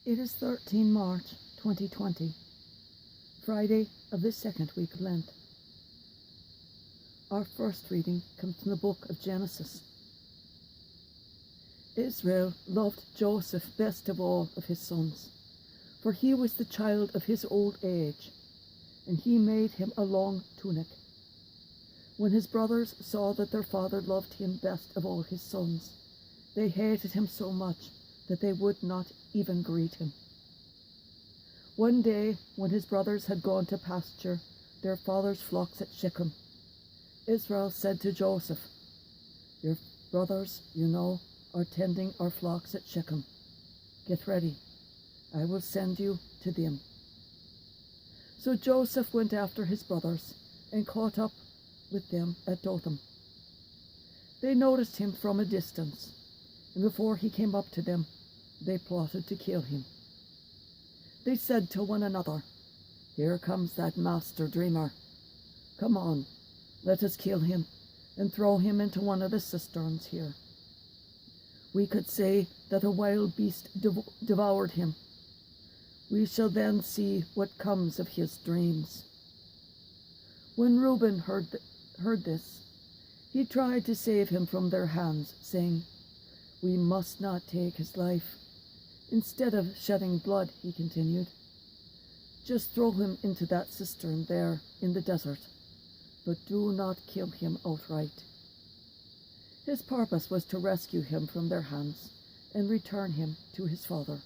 It is 13 March 2020, Friday of the second week of Lent. Our first reading comes from the book of Genesis. Israel loved Joseph best of all of his sons, for he was the child of his old age, and he made him a long tunic. When his brothers saw that their father loved him best of all his sons, they hated him so much that they would not even greet him. One day, when his brothers had gone to pasture their father's flocks at Shechem, Israel said to Joseph, "Your brothers, you know, are tending our flocks at Shechem. Get ready, I will send you to them." So Joseph went after his brothers and caught up with them at Dothan. They noticed him from a distance, and before he came up to them, they plotted to kill him. They said to one another, "Here comes that master dreamer. Come on, let us kill him and throw him into one of the cisterns here. We could say that a wild beast devoured him. We shall then see what comes of his dreams." When Reuben heard this, he tried to save him from their hands, saying, "We must not take his life. Instead of shedding blood," he continued, "just throw him into that cistern there in the desert, but do not kill him outright." His purpose was to rescue him from their hands and return him to his father.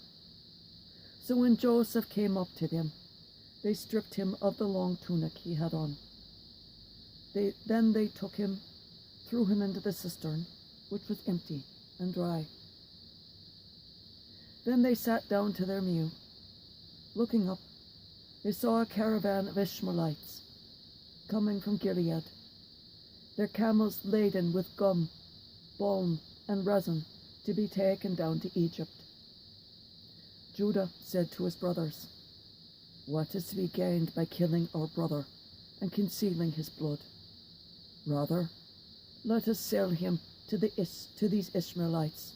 So when Joseph came up to them, they stripped him of the long tunic he had on. Then they took him, threw him into the cistern, which was empty and dry. Then they sat down to their meal. Looking up, they saw a caravan of Ishmaelites coming from Gilead, their camels laden with gum, balm, and resin to be taken down to Egypt. Judah said to his brothers, "What is to be gained by killing our brother and concealing his blood? Rather, let us sell him to these Ishmaelites,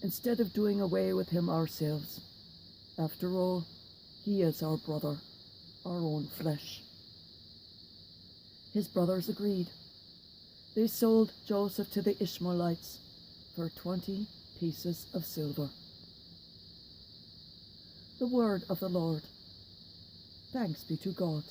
instead of doing away with him ourselves. After all, he is our brother, our own flesh." His brothers agreed. They sold Joseph to the Ishmaelites for 20 pieces of silver. The word of the Lord. Thanks be to God.